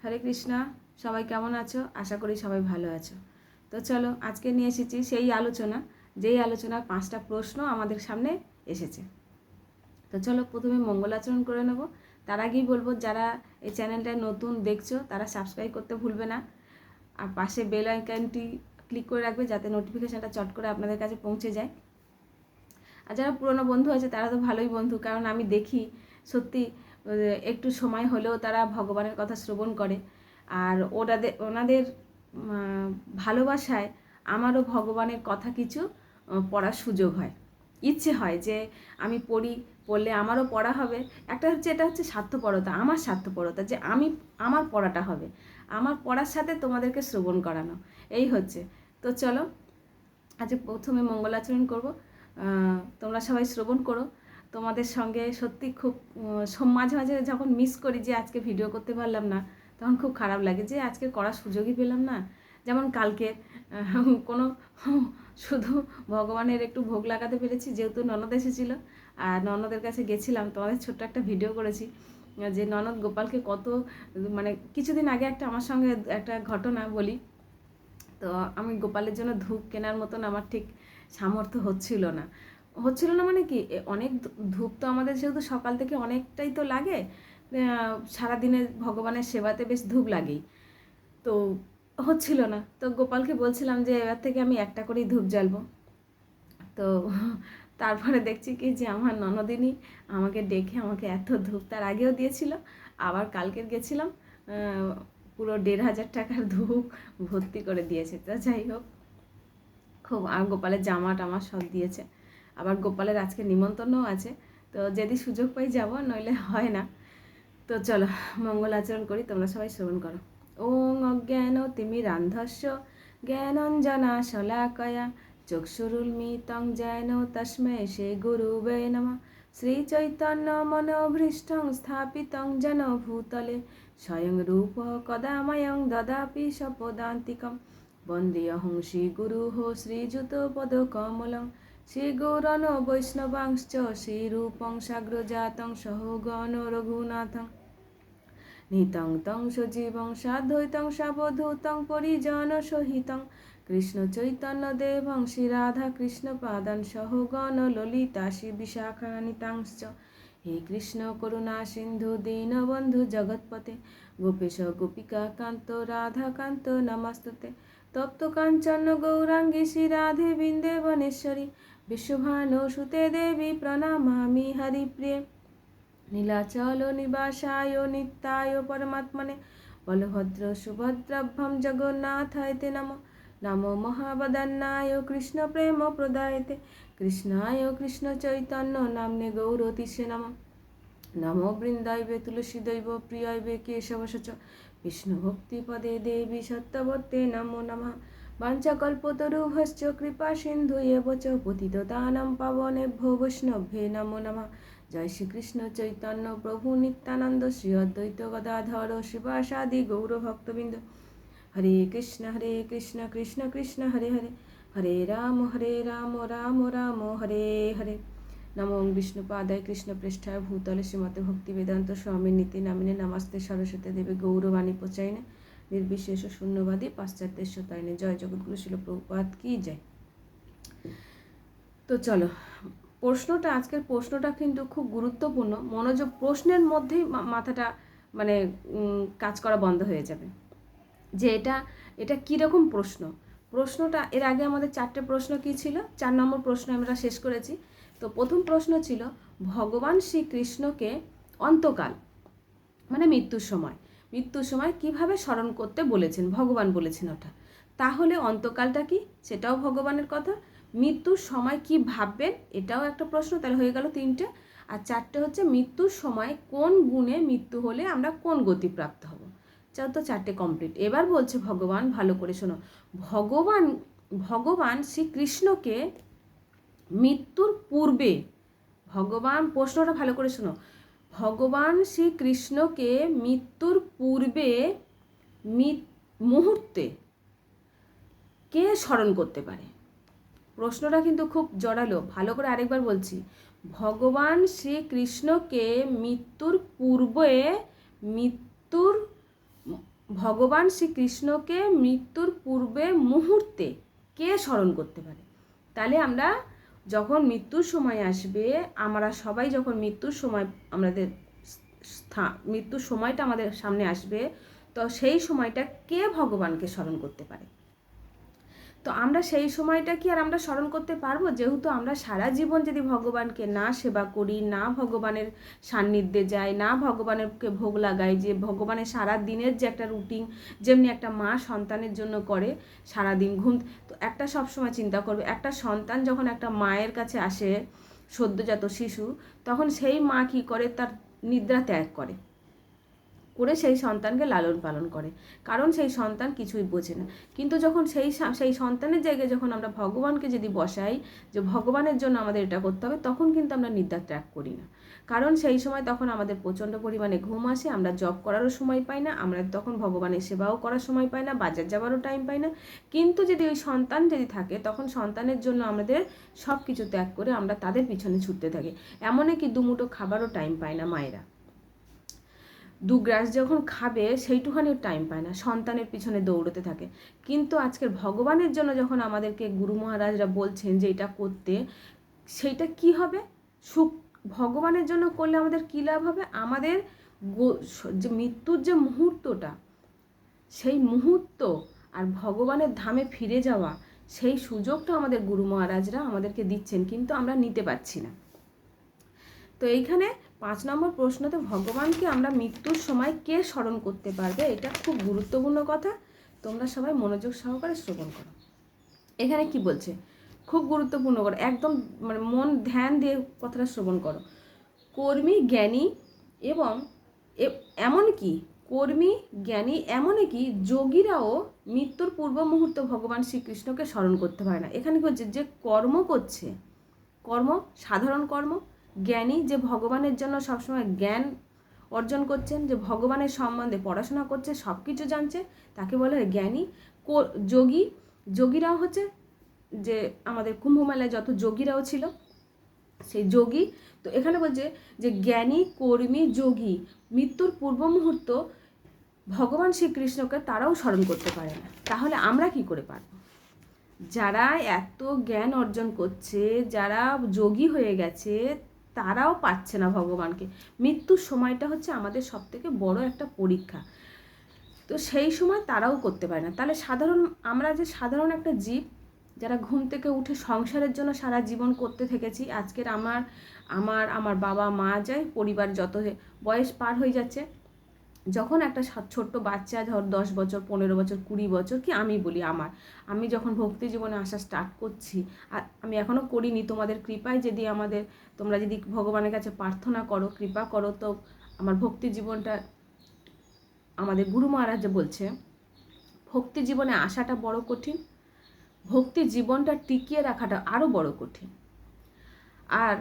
হরে কৃষ্ণা। সবাই কেমন আছো? আশা করি সবাই ভালো আছো। তো চলো, আজকে নিয়ে এসেছি সেই আলোচনা, যেই আলোচনার 5টা প্রশ্ন আমাদের সামনে এসেছে। তো চলো প্রথমে মঙ্গলাচরণ করে নেব। তার আগেই বলবো, যারা এই চ্যানেলটায় নতুন দেখছো তারা সাবস্ক্রাইব করতে ভুলবে না, আর পাশে বেল আইকনটি ক্লিক করে রাখবে যাতে নোটিফিকেশানটা চট করে আপনাদের কাছে পৌঁছে যায়। আর যারা পুরনো বন্ধু আছে তারা তো ভালোই বন্ধু, কারণ আমি দেখি সত্যি একটু সময় হলেও তারা ভগবানের কথা শ্রবণ করে। আর ওনাদের ভালোবাসায় আমারও ভগবানের কথা কিছু পড়ার সুযোগ হয়, ইচ্ছে হয় যে আমি পড়লে আমারও পড়া হবে। একটা হচ্ছে, এটা হচ্ছে স্বার্থপরতা, আমার স্বার্থপরতা, যে আমার পড়াটা হবে, আমার পড়ার সাথে তোমাদেরকে শ্রবণ করানো, এই হচ্ছে। তো চলো আজকে প্রথমে মঙ্গলাচরণ করব। তোমরা সবাই শ্রবণ করো। তোমাদের সঙ্গে সত্যি খুব মাঝে মাঝে যখন মিস করি যে আজকে ভিডিও করতে পারলাম না, তখন খুব খারাপ লাগে যে আজকে করার সুযোগই পেলাম না। যেমন কালকে কোনো শুধু ভগবানের একটু ভোগ লাগাতে পেরেছি, যেহেতু ননদ এসেছিল আর ননদের কাছে গেছিলাম। তোমাদের ছোট্ট একটা ভিডিও করেছি যে ননদ গোপালকে কত, মানে কিছুদিন আগে একটা আমার সঙ্গে একটা ঘটনা বলি। তো আমি গোপালের জন্য ধূপ কেনার মতন আমার ঠিক সামর্থ্য হচ্ছিল না। মানে কি, অনেক ধূপ তো আমাদের যেহেতু সকাল থেকে অনেকটাই তো লাগে, সারাদিনে ভগবানের সেবাতে বেশ ধূপ লাগেই। তো হচ্ছিল না। তো গোপালকে বলছিলাম যে এবার থেকে আমি একটা করেই ধূপ জ্বালবো। তো তারপরে দেখছি কি যে আমার ননদিনী আমাকে ডেকে আমাকে এত ধূপ তার আগেও দিয়েছিল, আবার কালকের গেছিলাম পুরো 1,500 টাকার ধূপ ভর্তি করে দিয়েছে। তো যাই হোক, খুব, আর গোপালের জামা টামা সব দিয়েছে। আবার গোপালের আজকে নিমন্ত্রণও আছে, তো যদি সুযোগ পাই যাব, নইলে হয় না। তো চলো মঙ্গল আচরণ করি, তোমরা সবাই শ্রবণ করো। ওং অজ্ঞান তিমিরান্ধস্য জ্ঞানঞ্জনা শলাকয়া চক্ষুরুন্মিলিতং যেন তস্मै শ্রী গুরুবে নমঃ। শ্রীচৈতন্য মনোভীষ্টং স্থাপিতং যেন ভূতলে স্বয়ং রূপ কদা ময়ং দদাপি স্বপদান্তিকম। বন্দেহং শ্রীগুরুঃ শ্রীযুতপদকমলং শ্রীগৌরং বৈষ্ণবাংশ্চ শ্রীরূপং সাগ্রজাতং সহগণ রঘুনাথং নিতং তং সজীবং সাদ্বৈতং সাবধূতং পরিজন সহিতং কৃষ্ণ চৈতন্য দেবং শ্রী রাধা কৃষ্ণ পাদান সহগণ ললিতা শ্রী বিশাখানিতাংশ্চ। হে কৃষ্ণ করুণা সিন্ধু দীনবন্ধু জগৎপতে গোপেশ গোপিকা কান্ত রাধা কান্ত নমস্তুতে। তপ্ত কাঞ্চন গৌরাঙ্গী শ্রী রাধে বৃন্দেবনেশ্বরী বিশ্বভানুসুতে দেবী প্রণমামি হরিপ্রিয়ে। নীলাচল নিবাসায় নিত্যায় পরমাত্মনে বলভদ্র সুভদ্রাভ্যম জগন্নাথায় তে নমঃ। নমো মহাবদন্নায় কৃষ্ণ প্রেম প্রদায়তে কৃষ্ণায় কৃষ্ণ চৈতন্য নাম্নে গৌরতিষে নমঃ। নমো বৃন্দাইবে তুলসীদৈব প্রিয়ৈবে কেশবশ বিষ্ণু ভক্তিপদে দেবী সত্যবতে নমো নমঃ। বাঞ্ছাকল্পতরুভশ্চ কৃপা সিন্ধুয়েব চ পতিতানাং পাবনেভ্যো বৈষ্ণভ্যে নমো নমঃ। জয় শ্রীকৃষ্ণ চৈতন্য প্রভু নিত্যানন্দ শ্রী অদ্বৈত গদাধর শিবাসাদি গৌরভক্তবৃন্দ। হরে কৃষ্ণ কৃষ্ণ কৃষ্ণ হরে হরে, হরে রাম রাম রাম হরে হরে। নমো বিষ্ণুপাদায় কৃষ্ণপৃষ্ঠায় ভূতলে শ্রীমতে ভক্তিবেদান্ত স্বামী নীতি নামিনে নমস্তে সরস্বতী দেবী গৌরবাণী প্রচারিণে নির্বিশেষ শূন্যবাদী পাশ্চাত্যের শতায়নে। জয় জগৎগুরু শিল প্রভুপাদ কি জয়। তো চলো, আজকের প্রশ্নটা কিন্তু খুব গুরুত্বপূর্ণ। মনোযোগ, প্রশ্নের মধ্যেই মাথাটা মানে কাজ করা বন্ধ হয়ে যাবে যে এটা কীরকম প্রশ্নটা। এর আগে আমাদের 4টে প্রশ্ন কী ছিল, 4 নম্বর প্রশ্ন আমরা শেষ করেছি। তো প্রথম প্রশ্ন ছিল ভগবান শ্রীকৃষ্ণকে অন্তকাল মানে মৃত্যুর সময় কিভাবে স্মরণ করতে বলেছেন, ভগবান বলেছেন ওটা। তাহলে অন্তকালটা কি, সেটাও ভগবানের কথা। মৃত্যুর সময় কি ভাববেন, এটাও একটা প্রশ্ন। তাহলে হয়ে গেল 3টে। আর 4টে হচ্ছে মৃত্যুর সময় কোন গুণে মৃত্যু হলে আমরা কোন গতিপ্রাপ্ত হব। তো 4টে কমপ্লিট। এবার বলছে ভগবান, ভালো করে শোনো, ভগবান শ্রীকৃষ্ণকে মৃত্যুর পূর্বে, প্রশ্নটা ভালো করে শোনো, ভগবান শ্রীকৃষ্ণকে মৃত্যুর পূর্বে মুহূর্তে কে স্মরণ করতে পারে। প্রশ্নটা কিন্তু খুব জোরালো, ভালো করে আরেকবার বলছি। ভগবান শ্রীকৃষ্ণকে মৃত্যুর ভগবান শ্রীকৃষ্ণকে মৃত্যুর পূর্বে মুহূর্তে কে স্মরণ করতে পারে? তাহলে আমরা যখন মৃত্যুর সময় আসবে, আমরা সবাই যখন মৃত্যুর সময় আমাদের মৃত্যুর সময়টা আমাদের সামনে আসবে, তো সেই সময়টা কে ভগবানকে স্মরণ করতে পারে? তো আমরা সেই সময়টা কি আর আমরা স্মরণ করতে পারবো? যেহেতু আমরা সারা জীবন যদি ভগবানকে না সেবা করি, না ভগবানের সান্নিধ্যে যাই, না ভগবানেরকে ভোগ লাগাই, যে ভগবানের সারা দিনের যে একটা রুটিন, যেমনি একটা মা সন্তানের জন্য করে সারাদিন ঘুম, তো একটা সবসময় চিন্তা করবে, একটা সন্তান যখন একটা মায়ের কাছে আসে, সদ্যজাত শিশু, তখন সেই মা কী করে? তার নিদ্রা ত্যাগ করে সেই সন্তানকে লালন পালন করে, কারণ সেই সন্তান কিছুই বোঝে না। কিন্তু যখন সেই সন্তানের জায়গায় যখন আমরা ভগবানকে যদি বসাই, যে ভগবানের জন্য আমাদের এটা করতে হবে, তখন কিন্তু আমরা নিদ্রা ত্যাগ করি না। কারণ সেই সময় তখন আমাদের প্রচণ্ড পরিমাণে ঘুম আসে, আমরা জব করারও সময় পাই না, আমরা তখন ভগবানের সেবাও করার সময় পাই না, বাজার যাওয়ারও টাইম পাই না। কিন্তু যদি ওই সন্তান যদি থাকে, তখন সন্তানের জন্য আমাদের সব কিছু ত্যাগ করে আমরা তাদের পিছনে ছুটতে থাকি। এমনই কি দুমুঠো খাবারও টাইম পায় না মায়েরা, দু গ্রাস যখন খাবে সেইটুখানিও টাইম পায় না, সন্তানের পিছনে দৌড়তে থাকে। কিন্তু আজকের ভগবানের জন্য যখন আমাদেরকে গুরু মহারাজরা বলছেন যে এটা করতে, সেইটা কি হবে? সুখ। ভগবানের জন্য করলে আমাদের কী লাভ হবে? আমাদের যে মৃত্যুর যে মুহূর্তটা, সেই মুহূর্ত আর ভগবানের ধামে ফিরে যাওয়া, সেই সুযোগটা আমাদের গুরু মহারাজরা আমাদেরকে দিচ্ছেন, কিন্তু আমরা নিতে পারছি না। তো এইখানে 5 নম্বর প্রশ্নতে ভগবানকে আমরা মৃত্যুর সময় কে স্মরণ করতে পারবে, এটা খুব গুরুত্বপূর্ণ কথা। তোমরা সবাই মনোযোগ সহকারে শ্রবণ করো। এখানে কি বলছে? খুব গুরুত্বপূর্ণ করো, একদম মানে মন ধ্যান দিয়ে কথাটা শ্রবণ করো। কর্মী জ্ঞানী এবং এমনকি কর্মী জ্ঞানী এমনকি যোগীরাও মৃত্যুর পূর্ব মুহূর্ত ভগবান শ্রীকৃষ্ণকে স্মরণ করতে পারে না। এখানে কি হচ্ছে? যে কর্ম করছে, কর্ম সাধারণ কর্ম, জ্ঞানী যে ভগবানের জন্য সবসময় জ্ঞান অর্জন করছেন, যে ভগবানের সম্বন্ধে পড়াশোনা করছে, সব কিছু জানছে, তাকে বলে জ্ঞানী। যোগী, যোগীরাও হচ্ছে যে আমাদের কুম্ভমেলায় যত যোগীরাও ছিল, সেই যোগী। তো এখানে বলছে যে জ্ঞানী, কর্মী, যোগী মৃত্যুর পূর্ব মুহূর্ত ভগবান শ্রীকৃষ্ণকে তারাও স্মরণ করতে পারে না। তাহলে আমরা কি করে পারব? যারা এত জ্ঞান অর্জন করছে, যারা যোগী হয়ে গেছে, তারাও পাচ্ছে না ভগবানকে। মৃত্যুর সময়টা হচ্ছে আমাদের সবথেকে বড় একটা পরীক্ষা। তো সেই সময় তারাও করতে পারে না। তাহলে আমরা যে সাধারণ একটা জীব, যারা ঘুম থেকে উঠে সংসারের জন্য সারা জীবন করতে থেকেছি, আজকের আমার বাবা মা যায়, পরিবার যত বয়স পার হয়ে যাচ্ছে, যখন একটা ছোট্ট বাচ্চা, ধর 10 বছর, 15 বছর, 20 বছর, কি আমি বলি আমি যখন ভক্তি জীবনে আসা স্টার্ট করছি, আর আমি এখনও করিনি, তোমাদের কৃপায় যদি তোমরা যদি ভগবানের কাছে প্রার্থনা করো, কৃপা করো, তো আমার ভক্তি জীবনটা, আমাদের গুরু মহারাজ বলছে ভক্তি জীবনে আসাটা বড় কঠিন, ভক্তি জীবনটা টিকিয়ে রাখাটা আরও বড় কঠিন, আর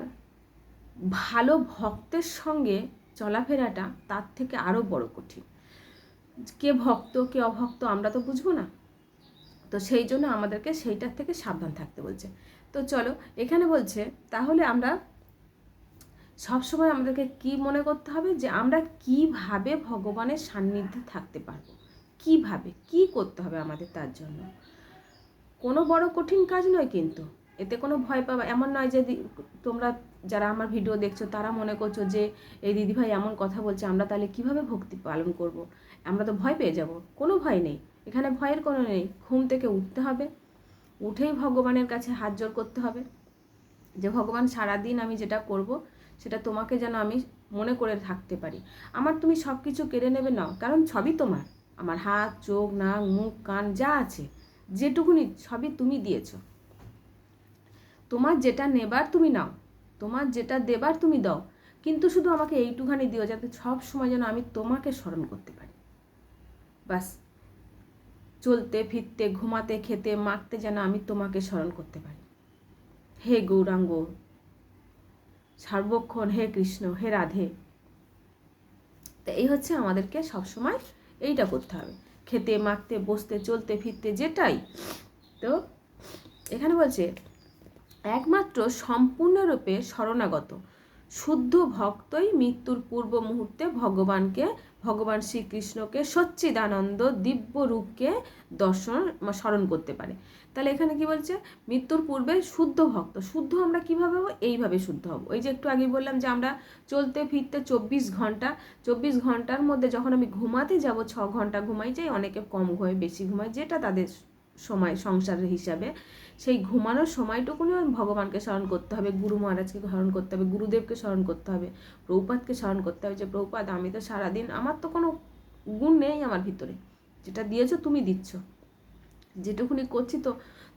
ভালো ভক্তের সঙ্গে চলাফেরাটা তার থেকে আরও বড় কঠিন। কে ভক্ত কে অভক্ত আমরা তো বুঝবো না, তো সেই জন্য আমাদেরকে সেইটার থেকে সাবধান থাকতে বলছে। তো চলো, এখানে বলছে তাহলে আমরা সবসময় আমাদেরকে কি মনে করতে হবে, যে আমরা কিভাবে ভগবানের সান্নিধ্যে থাকতে পারবো, কিভাবে কি করতে হবে আমাদের, তার জন্য কোনো বড় কঠিন কাজ নয়, কিন্তু এতে কোনো ভয় পাবা এমন নয় যে তোমরা যারা আমার ভিডিও দেখছো তারা মনে করছো যে এই দিদিভাই এমন কথা বলছে, আমরা তাহলে কিভাবে ভক্তি পালন করব, আমরা তো ভয় পেয়ে যাব। কোনো ভয় নেই, এখানে ভয়ের কোনো নেই। ঘুম থেকে উঠতে হবে, উঠেই ভগবানের কাছে হাত জোড় করতে হবে, যে ভগবান সারাদিন আমি যেটা করব সেটা তোমাকে যেন আমি মনে করে থাকতে পারি। আমার তুমি সব কিছু কেড়ে নেবে না, কারণ সবই তোমার, আমার হাত, চোখ, নাক, মুখ, কান যা আছে, যেটুকুনি সবই তুমি দিয়েছো। তোমার যেটা নেবার তুমি নাও, তোমার যেটা দেবার তুমি দাও, কিন্তু শুধু আমাকে এইটুখানি দিও, যাতে সব সময় যেন আমি তোমাকে স্মরণ করতে পারি। বাস, চলতে ফিরতে, ঘুমাতে, খেতে, মাখতে যেন আমি তোমাকে স্মরণ করতে পারি। হে গৌরাঙ্গ, সর্বক্ষণ হে কৃষ্ণ, হে রাধে। তো এই হচ্ছে আমাদেরকে সবসময় এইটা করতে হবে, খেতে, মাখতে, বসতে, চলতে, ফিরতে, যেটাই। তো এখানে বলছে একমাত্র সম্পূর্ণরূপে শরণাগত শুদ্ধ ভক্তই মৃত্যুর পূর্ব মুহূর্তে ভগবান শ্রীকৃষ্ণকে সচ্চিদানন্দ দিব্য রূপকে স্মরণ করতে পারে। তাহলে এখানে কি বলছে, মৃত্যুর পূর্বে শুদ্ধ ভক্ত। শুদ্ধ আমরা কীভাবে হবো? এইভাবে শুদ্ধ হব। ওই যে একটু আগে বললাম যে আমরা চলতে ফিরতে 24 ঘন্টার মধ্যে যখন আমি ঘুমাতে যাব 6 ঘন্টা ঘুমাই যাই, অনেকে কম ঘুমায়, বেশি ঘুমায়, যেটা তাদের সময় সংসারের হিসাবে, সেই ঘুমানোর সময়টুকুনি ভগবানকে স্মরণ করতে হবে, গুরু মহারাজকে স্মরণ করতে হবে, গুরুদেবকে স্মরণ করতে হবে, প্রভুপাদকে স্মরণ করতে হবে যে প্রভুপাদ আমি তো সারাদিন, আমার তো কোনো গুণ নেই আমার ভিতরে, যেটা দিয়েছো তুমি দিচ্ছ, যেটুকুনি করছি তো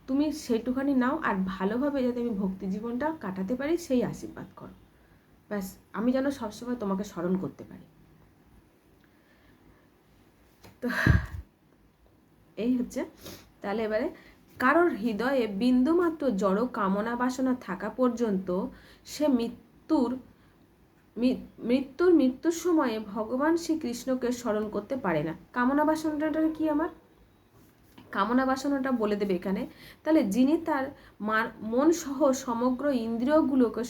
তুমি সেইটুখানি নাও, আর ভালোভাবে যাতে আমি ভক্তি জীবনটা কাটাতে পারি সেই আশীর্বাদ করো। ব্যাস, আমি যেন সবসময় তোমাকে স্মরণ করতে পারি। তো এই হচ্ছে। তাহলে এবারে, কারোর হৃদয়ে বিন্দুমাত্র জড় কামনা বাসনা থাকা পর্যন্ত সে মৃত্যুর সময়ে ভগবান শ্রীকৃষ্ণকে স্মরণ করতে পারে না। কামনা বাসনাটা কি? আমার কামনা বাসনাটা বলে দেবে এখানে। তাহলে যিনি তার মন সহ সমগ্র ইন্দ্রিয়গুলোকে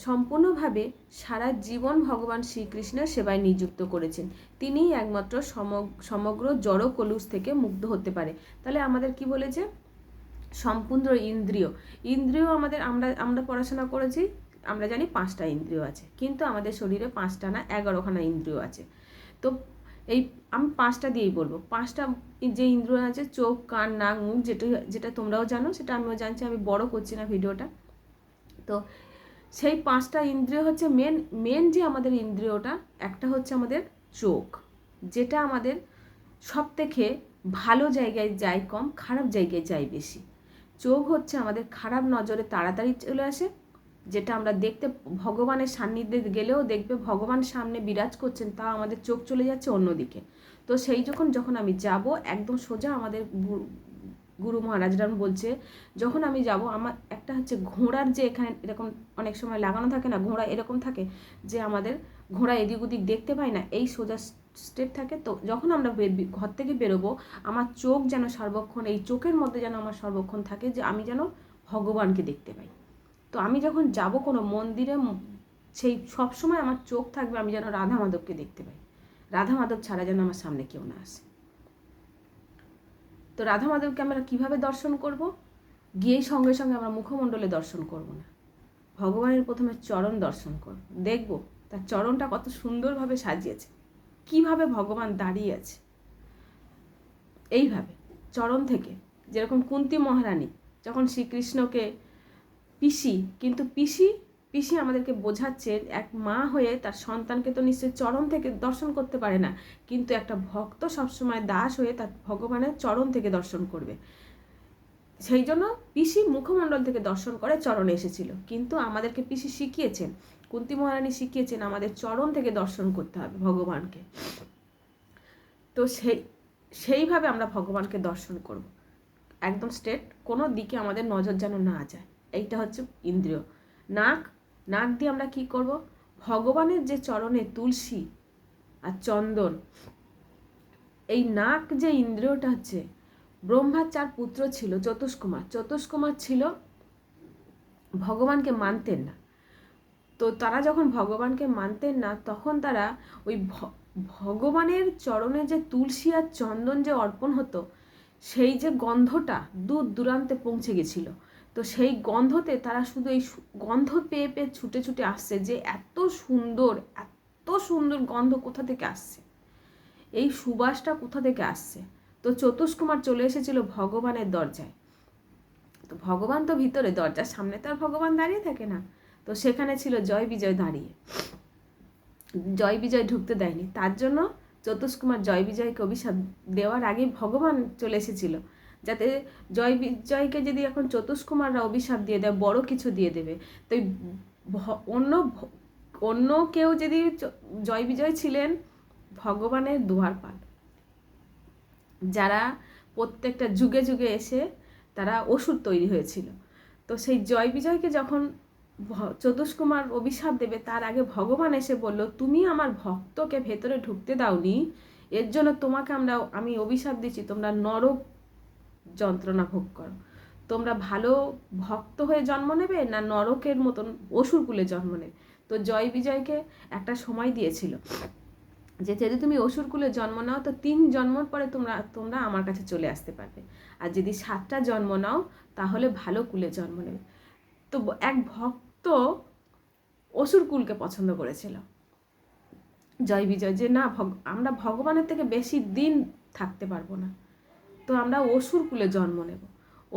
সম্পূর্ণভাবে সারা জীবন ভগবান শ্রীকৃষ্ণের সেবায় নিযুক্ত করেছেন, তিনিই একমাত্র সমগ্র জড় কলুষ থেকে মুক্ত হতে পারে। তাহলে আমাদের কি বলেছে? সম্পূর্ণ ইন্দ্রিয় আমরা পড়াশোনা করেছি, আমরা জানি 5টা ইন্দ্রিয় আছে, কিন্তু আমাদের শরীরে 5টা না 11খানা ইন্দ্রিয় আছে। তো এই আমি 5টা দিয়েই বলবো। 5টা যে ইন্দ্রিয় আছে, চোখ, কান, নাক, মুখ, যেটা তোমরাও জানো, সেটা আমিও জানছি, আমি বড় করছি না ভিডিওটা। তো সেই 5টা ইন্দ্রিয় হচ্ছে মেন যে আমাদের ইন্দ্রিয়টা, একটা হচ্ছে আমাদের চোখ, যেটা আমাদের সব থেকে ভালো জায়গায় যায় কম, খারাপ জায়গায় যায় বেশি। চোখ হচ্ছে আমাদের খারাপ নজরে তাড়াতাড়ি চলে আসে, যেটা আমরা দেখতে, ভগবানের সান্নিধ্যে গেলেও দেখবে ভগবান সামনে বিরাজ করছেন, তা আমাদের চোখ চলে যাচ্ছে অন্যদিকে। তো সেই যখন আমি যাব একদম সোজা, আমাদের গুরু মহারাজরা বলছে, যখন আমি যাব, আমার একটা হচ্ছে ঘোড়ার যে এখানে এরকম অনেক সময় লাগানো থাকে না, ঘোড়া এরকম থাকে যে আমাদের ঘোড়া এদিক ওদিক দেখতে পায় না, এই সোজা স্টেপ থাকে। তো যখন আমরা ঘর থেকে বেরোবো, আমার চোখ যেন সর্বক্ষণ, এই চোখের মধ্যে যেন আমার সর্বক্ষণ থাকে যে আমি যেন ভগবানকে দেখতে পাই। তো আমি যখন যাব কোনো মন্দিরে, সেই সবসময় আমার চোখ থাকবে আমি যেন রাধা মাধবকে দেখতে পাই, রাধা মাধব ছাড়া যেন আমার সামনে কেউ না আসে। তো রাধা মাধবকে আমরা কীভাবে দর্শন করব? গিয়েই সঙ্গে সঙ্গে আমরা মুখমণ্ডলে দর্শন করব না, ভগবানের প্রথমে চরণ দর্শন করব, দেখব তার চরণটা কত সুন্দরভাবে সাজিয়েছে, কিভাবে ভগবান দাঁড়িয়ে আছে। এইভাবে চরণ থেকে, যেরকম কুন্তী মহারানী যখন শ্রীকৃষ্ণকে কিন্তু পিসি আমাদেরকে বোঝাচ্ছে, এক মা হয়ে তার সন্তানকে তো নিশ্চয়ই চরণ থেকে দর্শন করতে পারে না, কিন্তু একটা ভক্ত সবসময় দাস হয়ে তার ভগবানের চরণ থেকে দর্শন করবে। সেই জন্য পিসি মুখমণ্ডল থেকে দর্শন করে চরণে এসেছিল, কিন্তু আমাদেরকে পিসি শিখিয়েছেন, কুন্তী মহারানী শিখিয়েছেন আমাদের চরণ থেকে দর্শন করতে হবে ভগবানকে। তো সেইভাবে আমরা ভগবানকে দর্শন করব, একদম স্ট্রেট, কোনো দিকে আমাদের নজর যেন না যায়। এইটা হচ্ছে ইন্দ্রিয়। নাক দিয়ে আমরা কি করব? ভগবানের যে চরণে তুলসী আর চন্দন, এই নাক যে ইন্দ্রিয়টা হচ্ছে, ব্রহ্মার 4 পুত্র ছিল, চতুষ্কুমার ছিল, ভগবানকে মানতেন না। তো তারা যখন ভগবানকে মানতেন না, তখন তারা ওই ভগবানের চরণে যে তুলসী আর চন্দন যে অর্পণ হতো, সেই যে গন্ধটা দূর দূরান্তে পৌঁছে গেছিল। তো সেই গন্ধতে তারা শুধু এই গন্ধ পেয়ে পেয়ে ছুটে ছুটে আসছে, যে এত সুন্দর গন্ধ কোথা থেকে আসছে, এই সুবাসটা কোথা থেকে আসছে। তো চতুষ্কুমার চলে এসেছিল ভগবানের দরজায়। তো ভগবান তো ভিতরে, দরজার সামনে তো আর ভগবান দাঁড়িয়ে থাকে না, তো সেখানে ছিল জয় বিজয় দাঁড়িয়ে, জয় বিজয় ঢুকতে দেয়নি। তার জন্য চতুষ্কুমার জয় বিজয়কে অভিশাপ দেওয়ার আগে ভগবান চলে এসেছিল, যাতে জয় বিজয়কে যদি এখন চতুষ্কুমাররা অভিশাপ দিয়ে দেয়, বড় কিছু দিয়ে দেবে, তো অন্য কেউ যদি, জয় বিজয় ছিলেন ভগবানের দুয়ারপাল, যারা প্রত্যেকটা যুগে যুগে এসে তারা অসুর তৈরি হয়েছিল। তো সেই জয় বিজয়কে যখন চতুষ্কুমার অভিশাপ দেবে, তার আগে ভগবান এসে বলল, তুমি আমার ভক্তকে ভেতরে ঢুকতে দাওনি, এর জন্য তোমাকে আমি অভিশাপ দিচ্ছি, তোমরা নরক যন্ত্রণা ভোগ করো। তোমরা ভালো ভক্ত হয়ে জন্ম নেবে না নরকের মতন অসুর কুলে জন্ম নেবে। তো জয় বিজয়কে একটা সময় দিয়েছিল যে যদি তুমি অসুরকুলে জন্ম নাও তো 3 জন্মর পরে তোমরা আমার কাছে চলে আসতে পারবে, আর যদি 7টা জন্ম নাও তাহলে ভালো কুলে জন্ম নেবে। তো এক ভক্ত অসুরকুলকে পছন্দ করেছিল জয় বিজয়, যে না আমরা ভগবানের থেকে বেশি দিন থাকতে পারবো না, তো আমরা অসুরকুলে জন্ম নেব।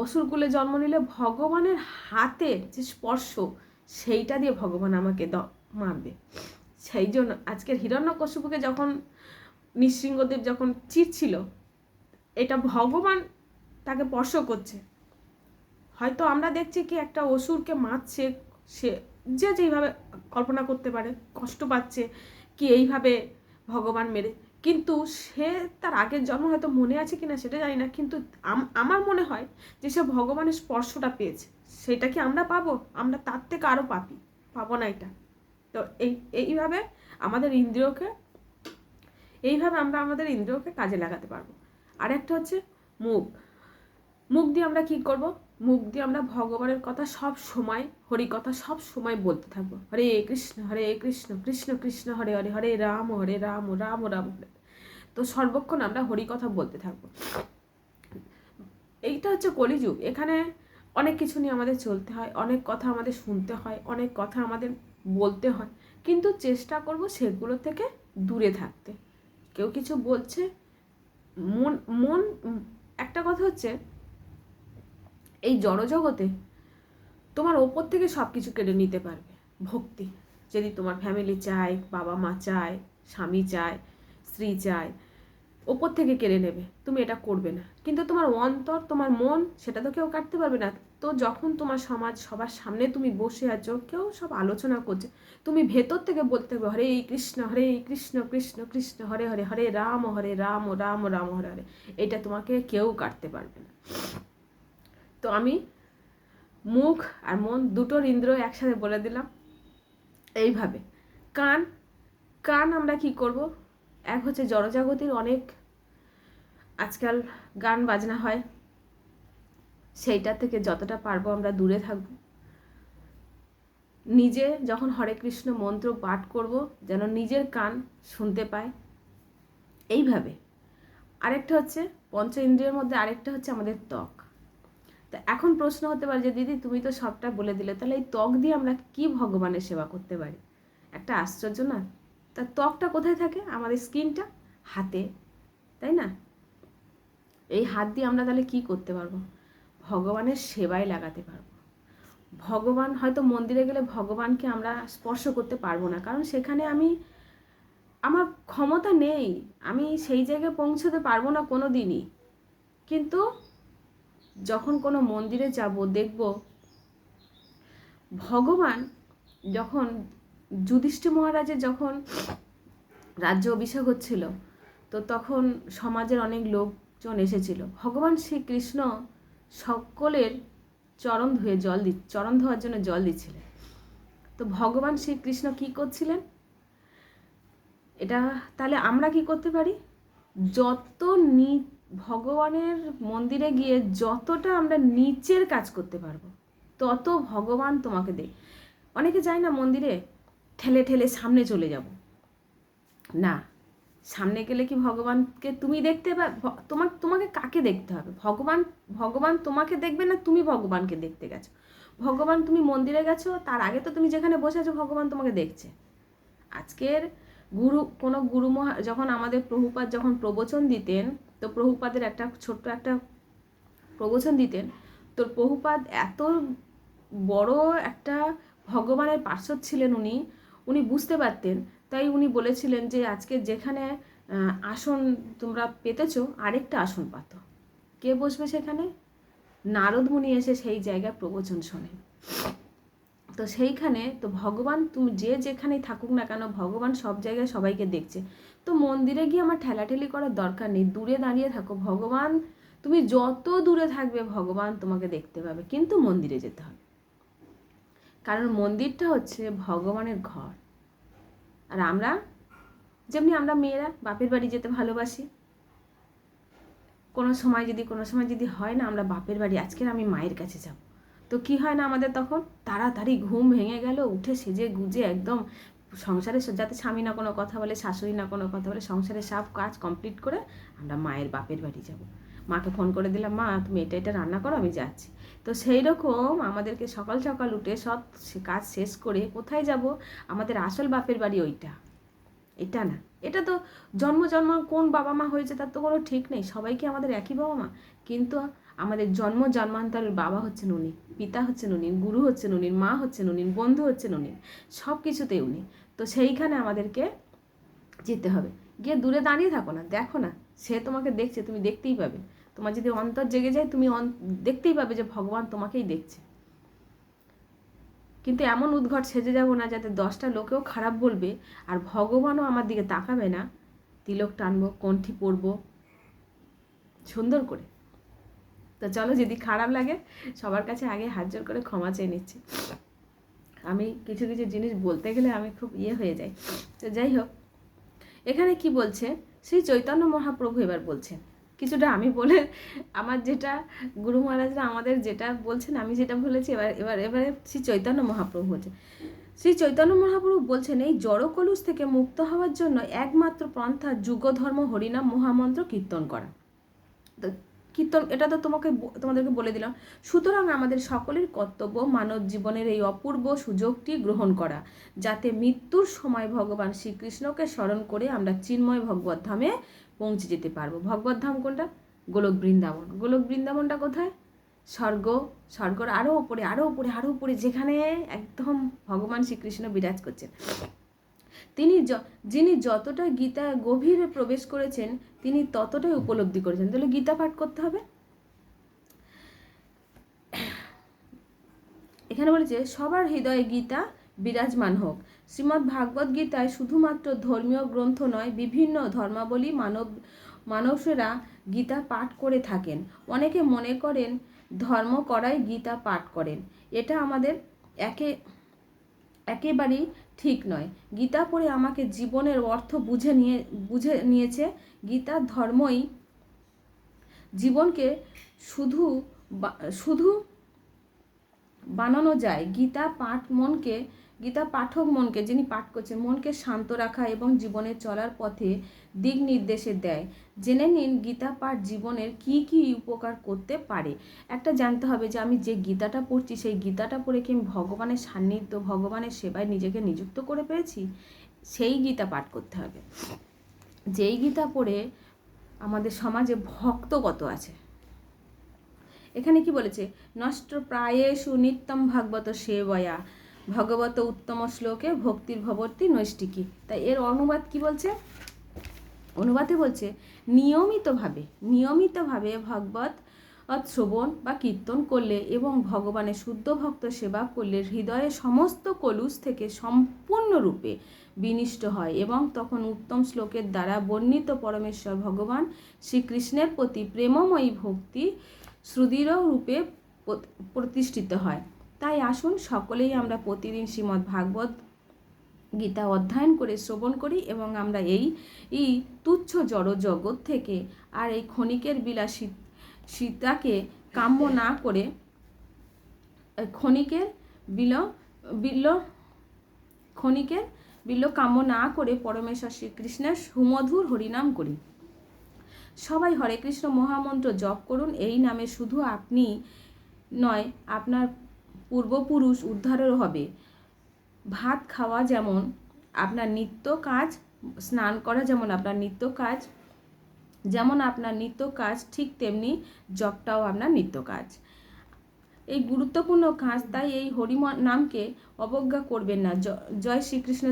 অসুরকুলে জন্ম নিলে ভগবানের হাতের যে স্পর্শ সেইটা দিয়ে ভগবান আমাকে মারবে। সেই জন্য আজকের হিরণ্যকশিপুকে যখন নৃসিংহদেব যখন চিরছিল, এটা ভগবান তাকে স্পর্শ করছে। হয়তো আমরা দেখছি কি একটা অসুরকে মারছে, সে যে যেইভাবে কল্পনা করতে পারে কষ্ট পাচ্ছে কি এইভাবে ভগবান মেরে, কিন্তু সে তার আগের জন্ম হয়তো মনে আছে কিনা সেটা জানি না, কিন্তু আমার মনে হয় যে সে ভগবানের স্পর্শটা পেয়েছে। সেটা কি আমরা পাবো? আমরা তার থেকে আরও পাবো না এটা। তো এইভাবে আমাদের ইন্দ্রিয়কে আমরা আমাদের ইন্দ্রিয়কে কাজে লাগাতে পারবো। আর একটা হচ্ছে মুখ দিয়ে আমরা কি করব? মুখ দিয়ে আমরা ভগবানের কথা সব সময়, হরি কথা সব সময় বলতে থাকবো। হরে কৃষ্ণ কৃষ্ণ কৃষ্ণ হরে হরে, হরে রাম রাম রাম হরে। তো সর্বক্ষণ আমরা হরি কথা বলতে থাকবো। এইটা হচ্ছে কলিযুগ। এখানে অনেক কিছু নিয়ে আমাদের চলতে হয়, অনেক কথা আমাদের শুনতে হয়, অনেক কথা আমাদের বলতে হয়, কিন্তু চেষ্টা করব সেগুলো থেকে দূরে থাকতে। কেউ কিছু বলছে, মন একটা কথা হচ্ছে এই জড়জগতে তোমার ওপর থেকে সব কিছু কেড়ে নিতে পারবে ভক্তি। যদি তোমার ফ্যামিলি চায়, বাবা মা চায়, স্বামী চায়, স্ত্রী চায়, ওপর থেকে কেড়ে নেবে, তুমি এটা করবে না। কিন্তু তোমার অন্তর, তোমার মন, সেটা তো কেউ কাটতে পারবে না। তো যখন তোমার সমাজ সবার সামনে তুমি বসে আছো, কেউ সব আলোচনা করছে, তুমি ভেতর থেকে বলতে হবে হরে কৃষ্ণ কৃষ্ণ কৃষ্ণ হরে হরে, হরে রাম রাম রাম হরে হরে। এটা তোমাকে কেউ কাটতে পারবে না। তো আমি মুখ আর মন দুটোর ইন্দ্রিয় একসাথে বলে দিলাম। এইভাবে কান আমরা কি করব? এক হচ্ছে জড়জাগতির অনেক আজকাল গান বাজনা হয়, সেইটা থেকে যতটা পারবো আমরা দূরে থাকব। নিজে যখন হরে কৃষ্ণ মন্ত্র পাঠ করব যেন নিজের কান শুনতে পায়। এইভাবে আরেকটা হচ্ছে পঞ্চ ইন্দ্রিয়ের মধ্যে আরেকটা হচ্ছে আমাদের ত্বক। তা এখন প্রশ্ন হতে পারে যে দিদি তুমি তো সবটা বলে দিলে, তাহলে এই ত্বক দিয়ে আমরা কি ভগবানের সেবা করতে পারি? একটা আশ্চর্য না? তা ত্বকটা কোথায় থাকে? আমাদের স্কিনটা হাতে, তাই না? এই হাত দিয়ে আমরা তাহলে কি করতে পারবো? ভগবানের সেবায় লাগাতে পারবো। ভগবান, হয়তো মন্দিরে গেলে ভগবানকে আমরা স্পর্শ করতে পারবো না, কারণ সেখানে আমার ক্ষমতা নেই, আমি সেই জায়গায় পৌঁছতে পারবো না কোনো দিনই। কিন্তু যখন কোনো মন্দিরে যাব, দেখব ভগবান যখন যুধিষ্ঠির মহারাজের যখন রাজ্য অভিষেক হচ্ছিল, তো তখন সমাজের অনেক লোকজন এসেছিল। ভগবান শ্রীকৃষ্ণ সকলের চরণ ধোয়ার জন্য জল দিচ্ছিলেন। তো ভগবান শ্রীকৃষ্ণ কি করছিলেন? এটা তাহলে আমরা কি করতে পারি? ভগবানের মন্দিরে গিয়ে যতটা আমরা নিচের কাজ করতে পারবো, তত ভগবান তোমাকে দেয়। অনেকে যায় না মন্দিরে, ঠেলে ঠেলে সামনে চলে যাব না। সামনে গেলে কি ভগবানকে তুমি দেখতে তোমাকে কাকে দেখতে হবে? ভগবান তোমাকে দেখবে না, তুমি ভগবানকে দেখতে গেছো। ভগবান, তুমি মন্দিরে গেছো, তার আগে তো তুমি যেখানে বসে আছো ভগবান তোমাকে দেখছে। আজকের কোনো গুরু যখন আমাদের প্রভুপাদ যখন প্রবচন দিতেন, তো প্রভুপাদের ছোট্ট একটা প্রবচন দিতেন, তো প্রভুপাদ এত বড় একটা ভগবানের পার্শ্বদ ছিলেন, উনি বুঝতে পারতেন। তাই উনি বলেছিলেন যে আজকে যেখানে আসন তোমরা পেতেছো, আরেকটা আসন পাতো। কে বসবে সেখানে? নারদ মুনি এসে সেই জায়গায় প্রবচন শোনেন। তো সেইখানে তো ভগবান, তুমি যেখানেই থাকুক না কেন, ভগবান সব জায়গায় সবাইকে দেখছে। তো মন্দিরে গিয়ে আমার ঠেলাঠেলি করার দরকার নেই, দূরে দাঁড়িয়ে থাকো। ভগবান, তুমি যত দূরে থাকবে ভগবান তোমাকে দেখতে পাবে, কিন্তু মন্দিরে যেতে হবে। কারণ মন্দিরটা হচ্ছে ভগবানের ঘর। আর যেমনি আমরা মেয়েরা বাপের বাড়ি যেতে ভালোবাসি, কোনো সময় যদি হয় না, আমরা বাপের বাড়ি, আজকে আমি মায়ের কাছে যাব, তো তো কি হয় না আমাদের তখন তাড়াতাড়ি ঘুম ভেঙে গেল, উঠে সেজে গুজে একদম সংসারে, যাতে স্বামী না কোনো কথা বলে, শাশুড়ি না কোনো কথা বলে, সংসারের সব কাজ কমপ্লিট করে আমরা মায়ের বাপের বাড়ি যাব। মাকে ফোন করে দিলাম, মা তুমি এটা রান্না করো, আমি যাচ্ছি। তো সেই রকম আমাদেরকে সকাল সকাল উঠে সব কাজ শেষ করে কোথায় যাব? আমাদের আসল বাপের বাড়ি ওইটা, এটা না। এটা তো জন্ম জন্ম কোন বাবা মা হয়েছে তার তো কোনো ঠিক নেই, সবাইকে আমাদের একই বাবা মা, কিন্তু আমাদের জন্ম জন্মান্তরের বাবা হচ্ছেন উনি, পিতা হচ্ছেন উনি, গুরু হচ্ছেন উনি, মা হচ্ছেন উনি, বন্ধু হচ্ছেন উনি, সব কিছুতেই উনি। তো সেইখানে আমাদেরকে যেতে হবে। গিয়ে দূরে দাঁড়িয়ে থাকো না, দেখো না, সে তোমাকে দেখছে, তুমি দেখতেই পাবে। তোমার যদি অন্তর জেগে যায়, তুমি দেখতেই পাবে যে ভগবান তোমাকেই দেখছে। কিন্তু এমন উদ্ঘট সেজে যাব না যাতে 10টা লোকেও খারাপ বলবে আর ভগবানও আমার দিকে তাকাবে না। তিলক টানবো, কণ্ঠি পরবো সুন্দর করে। তো চলো, যদি খারাপ লাগে সবার কাছে আগে হাত জোর করে ক্ষমা চেয়ে নিচ্ছি। আমি কিছু কিছু জিনিস বলতে গেলে আমি খুব হয়ে যাই। তো যাই হোক, এখানে কি বলছে শ্রী চৈতন্য মহাপ্রভু এবার বলছেন কিছুটা, আমি বলে আমার যেটা গুরু মহারাজরা আমাদের যেটা বলছেন আমি যেটা বলেছি, এবারে শ্রী চৈতন্য মহাপ্রভু বলছে। শ্রী চৈতন্য মহাপ্রভু বলছেন, এই জড় কলুষ থেকে মুক্ত হওয়ার জন্য একমাত্র পন্থা যুগধর্ম হরিনাম মহামন্ত্র কীর্তন করা। তো কীর্তন, এটা তো তোমাদেরকে বলে দিলাম। সুতরাং আমাদের সকলের কর্তব্য মানব জীবনের এই অপূর্ব সুযোগটি গ্রহণ করা, যাতে মৃত্যুর সময় ভগবান শ্রীকৃষ্ণকে স্মরণ করে আমরা চিন্ময় ভগবত ধামে পৌঁছে যেতে পারবো। ভগবত ধাম কোনটা? গোলক বৃন্দাবন। গোলক বৃন্দাবনটা কোথায়? স্বর্গর আরও উপরে যেখানে একদম ভগবান শ্রীকৃষ্ণ বিরাজ করছেন। যিনি যতটা গীতা গভীরে প্রবেশ করেছেন তিনি ততটাই উপলব্ধি করেছেন। তাহলে গীতা পাঠ করতে হবে। এখানে বলেছে সবার হৃদয়ে গীতা বিরাজমান হোক। শ্রীমদ্ ভাগবত গীতায় শুধুমাত্র ধর্মীয় গ্রন্থ নয়, বিভিন্ন ধর্মাবলী মানুষেরা গীতা পাঠ করে থাকেন। অনেকে মনে করেন ধর্ম করাই গীতা পাঠ করেন। এটা আমাদের একেবারেই ঠিক নয়। গীতা পড়ে আমাকে জীবনের অর্থ বুঝে নিয়েছে। গীতার ধর্মই জীবনকে শুধু বানানো যায়। গীতা পাঠক মনকে, যিনি পাঠ করছেন, মনকে শান্ত রাখা এবং জীবনে চলার পথে দিক নির্দেশে দেয়। জেনে নিন গীতা পাঠ জীবনের কি কি উপকার করতে পারে। একটা জানতে হবে যে আমি যে গীতাটা পড়ছি সেই গীতাটা পড়ে কি আমি ভগবানের সান্নিধ্য, ভগবানের সেবায় নিজেকে নিযুক্ত করে পেয়েছি, সেই গীতা পাঠ করতে হবে। যেই গীতা পড়ে আমাদের সমাজে ভক্ত কত আছে। এখানে কি বলেছে? নষ্ট প্রায়েষু নিত্যম ভাগবত সেবয়া ভগবত উত্তম শ্লোকে ভক্তির ভবর্তি নৈষ্টিকী। তাই এর অনুবাদ কি বলছে? অনুবাদে বলছে নিয়মিতভাবে ভগবত শ্রবণ বা কীর্তন করলে এবং ভগবানের শুদ্ধ ভক্ত সেবা করলে হৃদয়ে সমস্ত কলুষ থেকে সম্পূর্ণরূপে বিনষ্ট হয় এবং তখন উত্তম শ্লোকের দ্বারা বর্ণিত পরমেশ্বর ভগবান শ্রীকৃষ্ণের প্রতি প্রেমময়ী ভক্তি সুদৃঢ় রূপে প্রতিষ্ঠিত হয়। তাই আসুন সকলেই আমরা প্রতিদিন শ্রীমদ্ ভাগবত গীতা অধ্যয়ন করে শ্রবণ করি এবং আমরা এই তুচ্ছ জড় জগৎ থেকে আর এই ক্ষণিকের বিলাসিতাকে কাম্য না করে ক্ষণিকের বিল্ল কাম্য না করে পরমেশ্বর শ্রীকৃষ্ণের সুমধুর হরিনাম করি। সবাই হরে কৃষ্ণ মহামন্ত্র জপ করুন। এই নামে শুধু আপনি নয়, আপনার পূর্বপুরুষ উদ্ধারও হবে। ভাত খাওয়া যেমন আপনার নিত্য কাজ, স্নান করা যেমন আপনার নিত্য কাজ, ঠিক তেমনি জপটাও আপনার নিত্য কাজ। এই গুরুত্বপূর্ণ কাজ, তাই এই হরি নামকে অবজ্ঞা করবেন না। জয় শ্রীকৃষ্ণ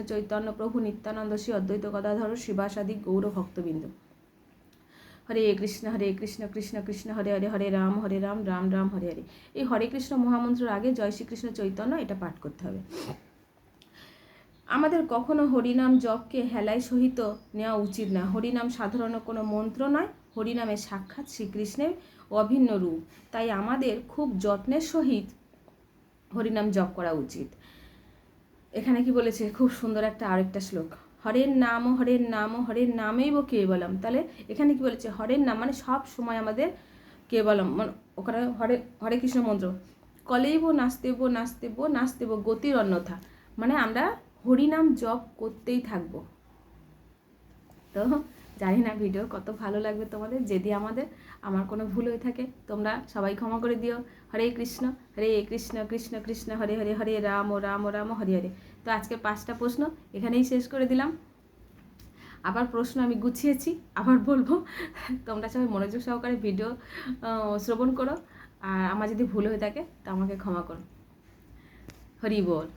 চৈতন্য প্রভু নিত্যানন্দ শ্রী অদ্বৈত গদাধর শিবাসাদি গৌর ভক্তবৃন্দ। হরে কৃষ্ণ কৃষ্ণ কৃষ্ণ হরে হরে, হরে রাম রাম রাম হরে হরে। এই হরে কৃষ্ণ মহামন্ত্রের আগে জয় শ্রীকৃষ্ণ চৈতন্য এটা পাঠ করতে হবে। আমাদের কখনো হরিনাম জপকে হেলায় সহিত নেওয়া উচিত না। হরিনাম সাধারণ কোনো মন্ত্র নয়, হরিনামের সাক্ষাৎ শ্রীকৃষ্ণের অভিন্ন রূপ। তাই আমাদের খুব যত্নের সহিত হরিনাম জপ করা উচিত। এখানে কি বলেছে? খুব সুন্দর আরেকটা শ্লোক, হরের নামেই কেবলম। তাহলে এখানে কি বলেছে? হরের নাম মানে সব সময় আমাদের কেবলম, মানে ওখানে হরে হরে কৃষ্ণ মন্ত্র, কলেইব নাস্তেব নাস্তেব নাস্তেব গতির অন্যথা, মানে আমরা হরিনাম জপ করতেই থাকবো। তো জানি না ভিডিও কত ভালো লাগবে তোমাদের। যদি আমার কোনো ভুল হয়ে থাকে তোমরা সবাই ক্ষমা করে দিও। হরে কৃষ্ণ কৃষ্ণ কৃষ্ণ হরে হরে, হরে রাম রাম রাম হরে হরে। তো আজকে 5টা প্রশ্ন এখানেই শেষ করে দিলাম। আবার প্রশ্ন আমি গুছিয়েছি, আবার বলবো, তোমরা সবাই মনোযোগ সহকারে ভিডিও শ্রবণ করো। আর আমার যদি ভুল হয়ে থাকে তো আমাকে ক্ষমা করো। হরি বল।